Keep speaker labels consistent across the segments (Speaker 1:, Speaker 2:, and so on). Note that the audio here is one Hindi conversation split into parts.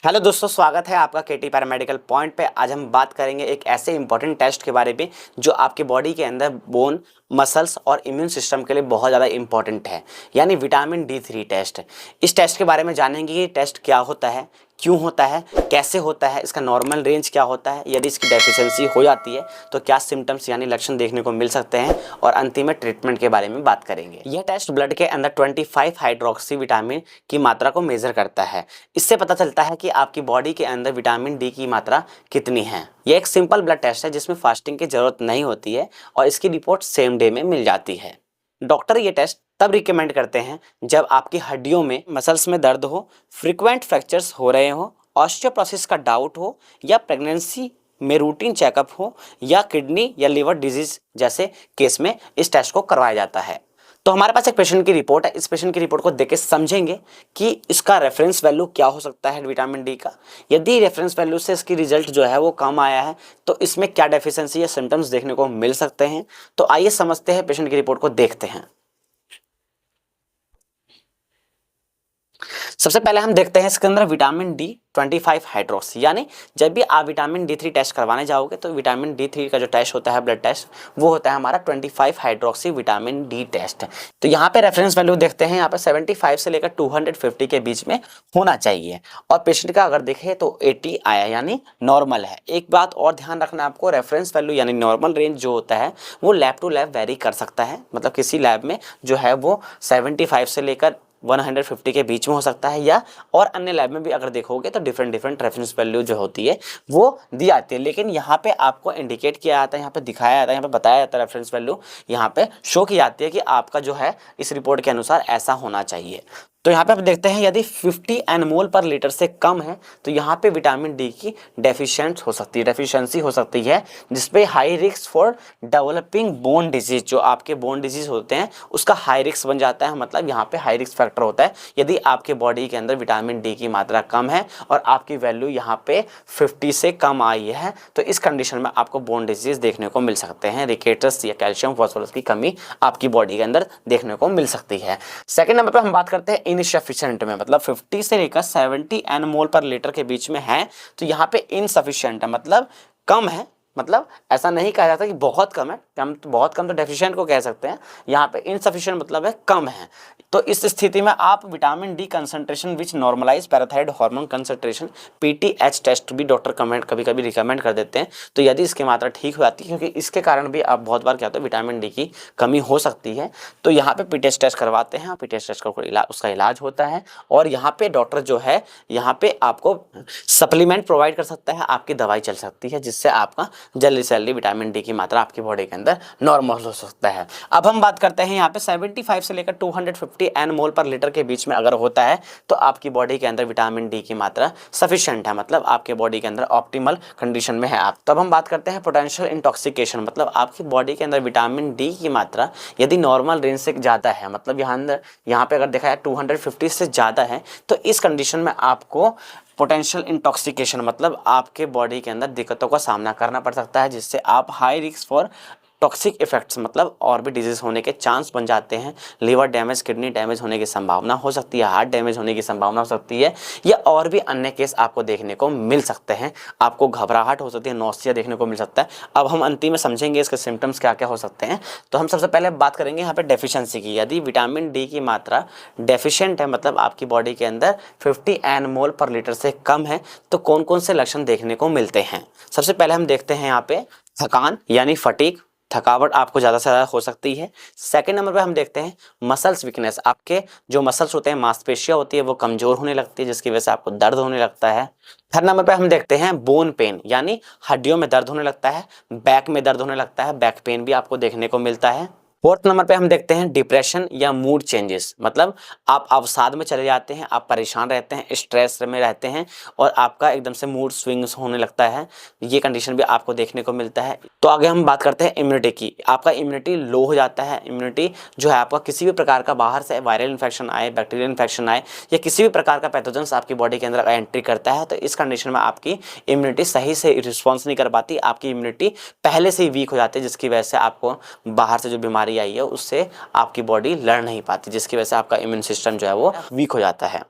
Speaker 1: हेलो दोस्तों, स्वागत है आपका केटी पैरामेडिकल पॉइंट पे। आज हम बात करेंगे एक ऐसे इंपॉर्टेंट टेस्ट के बारे में जो आपके बॉडी के अंदर बोन, मसल्स और इम्यून सिस्टम के लिए बहुत ज़्यादा इंपॉर्टेंट है, यानी विटामिन D3 टेस्ट। इस टेस्ट के बारे में जानेंगे कि टेस्ट क्या होता है, क्यों होता है, कैसे होता है, इसका नॉर्मल रेंज क्या होता है, यदि इसकी डेफिशिएंसी हो जाती है तो क्या सिम्टम्स यानी लक्षण देखने को मिल सकते हैं, और अंतिम में ट्रीटमेंट के बारे में बात करेंगे। यह टेस्ट ब्लड के अंदर 25 हाइड्रोक्सी विटामिन की मात्रा को मेजर करता है। इससे पता चलता है कि आपकी बॉडी के अंदर विटामिन डी की मात्रा कितनी है। यह एक सिंपल ब्लड टेस्ट है जिसमें फास्टिंग की जरूरत नहीं होती है और इसकी रिपोर्ट सेम डे में मिल जाती है। डॉक्टर ये टेस्ट तब रिकमेंड करते हैं जब आपकी हड्डियों में, मसल्स में दर्द हो, फ्रीक्वेंट फ्रैक्चर्स हो रहे हो, ऑस्टियोपोरोसिस का डाउट हो, या प्रेगनेंसी में रूटीन चेकअप हो, या किडनी या लिवर डिजीज जैसे केस में इस टेस्ट को करवाया जाता है। तो हमारे पास एक पेशेंट की रिपोर्ट है। इस पेशेंट की रिपोर्ट को देख के समझेंगे कि इसका रेफरेंस वैल्यू क्या हो सकता है विटामिन डी का। यदि रेफरेंस वैल्यू से इसकी रिजल्ट जो है वो कम आया है तो इसमें क्या डेफिशिएंसी या सिम्टम्स देखने को मिल सकते हैं। तो आइए समझते हैं, पेशेंट की रिपोर्ट को देखते हैं। सबसे पहले हम देखते हैं इसके अंदर विटामिन D25 हाइड्रोक्सी, यानी जब भी आप विटामिन D3 टेस्ट करवाने जाओगे तो विटामिन D3 का जो टेस्ट होता है, ब्लड टेस्ट, वो होता है हमारा 25 हाइड्रोक्सी विटामिन डी टेस्ट। तो यहाँ पे रेफरेंस वैल्यू देखते हैं, यहाँ पे 75 से लेकर 250 के बीच में होना चाहिए। और पेशेंट का अगर देखें तो 80 आया, यानी नॉर्मल है। एक बात और ध्यान रखना आपको, रेफरेंस वैल्यू यानी नॉर्मल रेंज जो होता है वो लैब टू लैब वेरी कर सकता है। मतलब किसी लैब में जो है वो 75 से लेकर 150 के बीच में हो सकता है, या और अन्य लैब में भी अगर देखोगे तो डिफरेंट रेफरेंस वैल्यू जो होती है वो दी आती है। लेकिन यहाँ पे आपको इंडिकेट किया जाता है, यहाँ पे दिखाया जाता है, यहाँ पे बताया जाता है, रेफरेंस वैल्यू यहाँ पे शो की जाती है कि आपका जो है इस रिपोर्ट के अनुसार ऐसा होना चाहिए। तो यहाँ पे आप देखते हैं यदि 50 nmol पर लीटर से कम है तो यहाँ पे विटामिन डी की डेफिशिएंसी हो सकती है, जिसपे high risk for developing bone disease, जो आपके बोन डिजीज होते हैं उसका हाई रिस्क बन जाता है। मतलब यहाँ पे हाई रिस्क फैक्टर होता है यदि आपके बॉडी के अंदर विटामिन डी की मात्रा कम है और आपकी वैल्यू यहाँ पे 50 से कम आई है, तो इस कंडीशन में आपको बोन डिजीज देखने को मिल सकते हैं। रिकेटस या कैल्शियम फॉस्फोरस की कमी आपकी बॉडी के अंदर देखने को मिल सकती है। सेकेंड नंबर पर हम बात करते हैं इनसफिशिएंट में, मतलब 50 से लेकर 70 nmol पर लीटर के बीच में है तो यहाँ पे इनसफिशिएंट है, मतलब कम है। मतलब ऐसा नहीं कहा जाता कि बहुत कम है, कम तो बहुत कम तो डेफिशिएंट को कह सकते हैं। यहाँ पे इनसफिशिएंट मतलब है कम है। तो इस स्थिति में आप vitamin D concentration which normalize parathyroid hormone concentration PTH test भी डॉक्टर कभी कभी रिकमेंड कर देते हैं। तो यदि इसकी मात्रा ठीक हो जाती है, क्योंकि इसके कारण भी आप बहुत बार क्या होता है विटामिन डी की कमी हो सकती है, तो यहाँ पे PTH टेस्ट करवाते हैं। PTH टेस्ट का उसका इलाज होता है और यहाँ पे डॉक्टर जो है यहाँ पे आपको सप्लीमेंट प्रोवाइड कर सकता है, आपकी दवाई चल सकती है, जिससे आपका जल्दी से जल्दी विटामिन डी की मात्रा आपकी बॉडी के अंदर नॉर्मल हो सकता है। अब हम बात करते हैं यहाँ पे 75 से लेकर 250 nmol पर लीटर के बीच में अगर होता है तो आपकी बॉडी के अंदर विटामिन डी की मात्रा सफिशिएंट है, मतलब आपके बॉडी के अंदर ऑप्टिमल कंडीशन में है आप। तब हम बात करते हैं पोटेंशियल इंटॉक्सिकेशन, मतलब आपकी बॉडी के अंदर विटामिन डी की मात्रा यदि नॉर्मल रेंज से ज़्यादा है, मतलब यहाँ पे अगर देखा जाए 250 से ज़्यादा है, तो इस कंडीशन में आपको पोटेंशियल इंटॉक्सिकेशन, मतलब आपके बॉडी के अंदर दिक्कतों का सामना करना पड़ सकता है, जिससे आप high risk for toxic effects, मतलब और भी डिजीज होने के चांस बन जाते हैं। लिवर डैमेज, किडनी डैमेज होने की संभावना हो सकती है, हार्ट डैमेज होने की संभावना हो सकती है, या और भी अन्य केस आपको देखने को मिल सकते हैं। आपको घबराहट हो सकती है, नौसिया देखने को मिल सकता है। अब हम अंतिम में समझेंगे इसके सिम्टम्स क्या क्या हो सकते हैं। तो हम सबसे पहले बात करेंगे यहाँ पे डेफिशिएंसी की। यदि विटामिन डी की मात्रा डेफिशिएंट है, मतलब आपकी बॉडी के अंदर 50 nmol पर लीटर से कम है, तो कौन कौन से लक्षण देखने को मिलते हैं। सबसे पहले हम देखते हैं यहाँ पे थकान यानी फटीग, थकावट आपको ज़्यादा से ज़्यादा हो सकती है। सेकंड नंबर पे हम देखते हैं मसल्स वीकनेस, आपके जो मसल्स होते हैं, मांसपेशियां होती है, वो कमजोर होने लगती है, जिसकी वजह से आपको दर्द होने लगता है। थर्ड नंबर पे हम देखते हैं बोन पेन, यानी हड्डियों में दर्द होने लगता है, बैक में दर्द होने लगता है, बैक पेन भी आपको देखने को मिलता है। फोर्थ नंबर पे हम देखते हैं डिप्रेशन या मूड चेंजेस, मतलब आप अवसाद में चले जाते हैं, आप परेशान रहते हैं, स्ट्रेस में रहते हैं और आपका एकदम से मूड स्विंग्स होने लगता है। ये कंडीशन भी आपको देखने को मिलता है। तो आगे हम बात करते हैं इम्यूनिटी की। आपका इम्यूनिटी लो हो जाता है। इम्यूनिटी जो है आपका किसी भी प्रकार का बाहर से वायरल इन्फेक्शन आए, बैक्टीरियल इन्फेक्शन आए, या किसी भी प्रकार का पैथोजेंस आपकी बॉडी के अंदर एंट्री करता है, तो इस कंडीशन में आपकी इम्यूनिटी सही से रिस्पॉन्स नहीं कर पाती। आपकी इम्यूनिटी पहले से ही वीक हो जाती है, जिसकी वजह से आपको बाहर से जो बीमारी आई है उससे आपकी बॉडी लड़ नहीं पाती, जिसकी वजह से आपका इम्यून सिस्टम जो है वो वीक हो जाता है।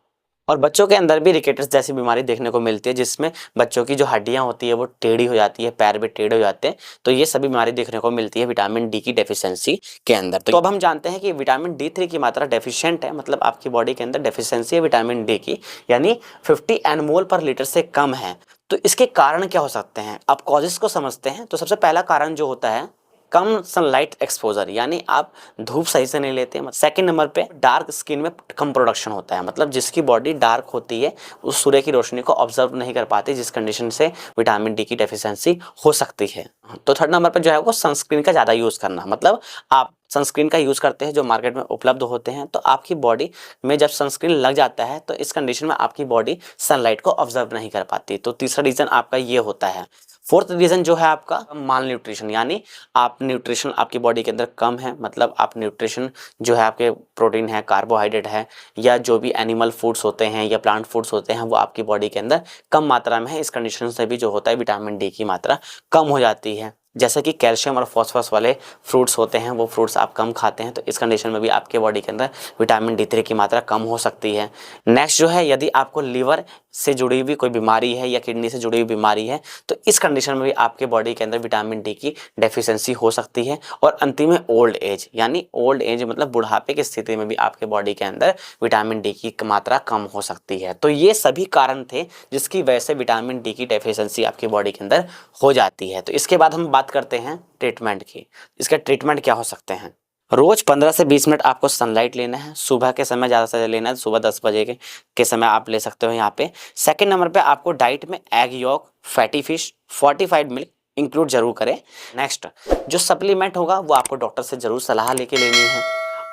Speaker 1: और बच्चों के अंदर भी रिकेट्स जैसी बीमारी देखने को मिलती है, जिसमें बच्चों की जो हड्डियां होती है वो टेढ़ी हो जाती है, पैर भी टेढ़े हो जाते हैं। तो ये सभी बीमारी देखने को मिलती है विटामिन डी की डेफिशिएंसी के अंदर। तो अब हम जानते हैं कि विटामिन D3 की मात्रा डेफिशिएंट है, मतलब आपकी बॉडी के अंदर डेफिशिएंसी है विटामिन डी की, यानी 50 nmol पर लीटर से कम है। तो इसके कारण क्या हो सकते हैं, अब कॉजेस को समझते हैं। तो सबसे पहला कारण जो होता है कम सनलाइट एक्सपोजर, यानी आप धूप सही से नहीं लेते हैं। सेकंड नंबर पे डार्क स्किन में कम प्रोडक्शन होता है, मतलब जिसकी बॉडी डार्क होती है उस सूर्य की रोशनी को ऑब्जर्व नहीं कर पाती, जिस कंडीशन से विटामिन डी की डेफिशिएंसी हो सकती है। तो थर्ड नंबर पे जो है वो सनस्क्रीन का ज़्यादा यूज़ करना, मतलब आप सनस्क्रीन का यूज़ करते हैं जो मार्केट में उपलब्ध होते हैं, तो आपकी बॉडी में जब सनस्क्रीन लग जाता है तो इस कंडीशन में आपकी बॉडी सनलाइट को ऑब्जर्व नहीं कर पाती। तो तीसरा रीज़न आपका ये होता है। फोर्थ रीज़न जो है आपका माल न्यूट्रिशन, यानी आप न्यूट्रिशन आपकी बॉडी के अंदर कम है, मतलब आप न्यूट्रिशन जो है आपके प्रोटीन है, कार्बोहाइड्रेट है, या जो भी एनिमल फूड्स होते हैं या प्लांट फूड्स होते हैं वो आपकी बॉडी के अंदर कम मात्रा में है। इस कंडीशन से भी जो होता है विटामिन डी की मात्रा कम हो जाती है। जैसे कि कैल्शियम और फॉस्फोरस वाले फ्रूट्स होते हैं, वो फ्रूट्स आप कम खाते हैं, तो इस कंडीशन में भी आपके बॉडी के अंदर विटामिन D3 की मात्रा कम हो सकती है। नेक्स्ट जो है, यदि आपको लीवर से जुड़ी हुई कोई बीमारी है या किडनी से जुड़ी हुई बीमारी है, तो इस कंडीशन में भी आपके बॉडी के अंदर विटामिन डी की डेफिशिएंसी हो सकती है। और अंतिम है ओल्ड एज, यानी ओल्ड एज मतलब बुढ़ापे की स्थिति में भी आपके बॉडी के अंदर विटामिन डी की मात्रा कम हो सकती है। तो ये सभी कारण थे जिसकी वजह से विटामिन डी की डेफिशिएंसी आपकी बॉडी के अंदर हो जाती है। तो इसके बाद हम बात करते हैं ट्रीटमेंट की। इसका ट्रीटमेंट क्या हो सकते हैं, रोज 15 से 20 मिनट आपको सनलाइट लेना है, सुबह के समय ज़्यादा से लेना है, सुबह 10 बजे के समय आप ले सकते हो यहाँ पे। सेकंड नंबर पे आपको डाइट में egg York, fatty fish, fortified milk include जरूर करें। नेक्स्ट जो सप्लीमेंट होगा वो आपको डॉक्टर से जरूर सलाह लेके लेनी है।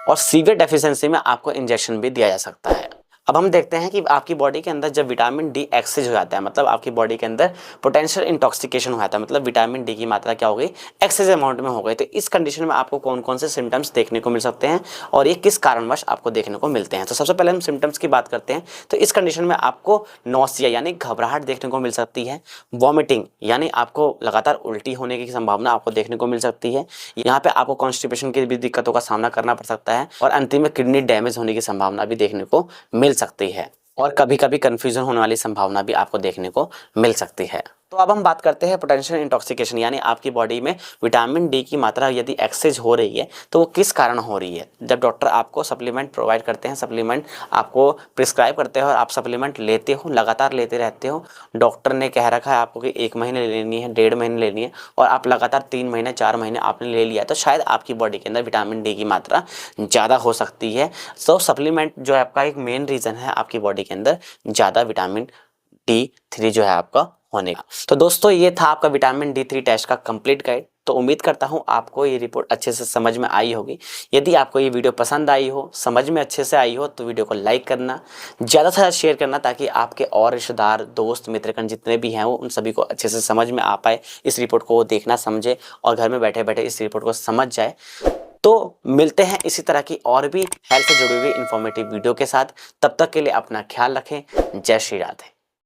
Speaker 1: और सीवियर डेफिशिएंसी में आपको इंजेक्शन भी दिया जा सकता है। अब हम देखते हैं कि आपकी बॉडी के अंदर जब विटामिन डी एक्सेस हो जाता है, मतलब आपकी बॉडी के अंदर पोटेंशियल इंटॉक्सिकेशन हो जाता है, मतलब विटामिन डी की मात्रा क्या हो गई, एक्सेस अमाउंट में हो गई। तो इस कंडीशन में आपको कौन कौन से सिम्टम्स देखने को मिल सकते हैं और ये किस कारणवश आपको देखने को मिलते हैं। तो सबसे पहले हम सिम्टम्स की बात करते हैं। तो इस कंडीशन में आपको नौसिया यानी घबराहट देखने को मिल सकती है, वॉमिटिंग यानी आपको लगातार उल्टी होने की संभावना आपको देखने को मिल सकती है, यहाँ पे आपको कॉन्स्टिपेशन की भी दिक्कतों का सामना करना पड़ सकता है, और अंतिम में किडनी डैमेज होने की संभावना भी देखने को मिल सकती है, और कभी कभी कंफ्यूजन होने वाली संभावना भी आपको देखने को मिल सकती है। तो अब हम बात करते हैं पोटेंशियल इंटॉक्सिकेशन, यानी आपकी बॉडी में विटामिन डी की मात्रा यदि एक्सेस हो रही है तो वो किस कारण हो रही है। जब डॉक्टर आपको सप्लीमेंट प्रोवाइड करते हैं, सप्लीमेंट आपको प्रिस्क्राइब करते हो और आप सप्लीमेंट लेते हो, लगातार लेते रहते हो, डॉक्टर ने कह रखा है आपको कि 1 महीने लेनी है, 1.5 महीने लेनी है, और आप लगातार 3 महीने 4 महीने आपने ले लिया, तो शायद आपकी बॉडी के अंदर विटामिन डी की मात्रा ज़्यादा हो सकती है। सो सप्लीमेंट जो है आपका एक मेन रीज़न है आपकी बॉडी के अंदर ज़्यादा विटामिन D3 जो है आपका होने का। तो दोस्तों ये था आपका विटामिन D3 टेस्ट का कंप्लीट गाइड। तो उम्मीद करता हूँ आपको ये रिपोर्ट अच्छे से समझ में आई होगी। यदि आपको ये वीडियो पसंद आई हो, समझ में अच्छे से आई हो, तो वीडियो को लाइक करना, ज़्यादा से ज़्यादा शेयर करना, ताकि आपके और रिश्तेदार, दोस्त, मित्रगण जितने भी हैं वो उन सभी को अच्छे से समझ में आ पाए, इस रिपोर्ट को देखना समझे और घर में बैठे बैठे इस रिपोर्ट को समझ जाए। तो मिलते हैं इसी तरह की और भी हेल्थ से जुड़ी हुई इंफॉर्मेटिव वीडियो के साथ। तब तक के लिए अपना ख्याल रखें। जय श्री राधे।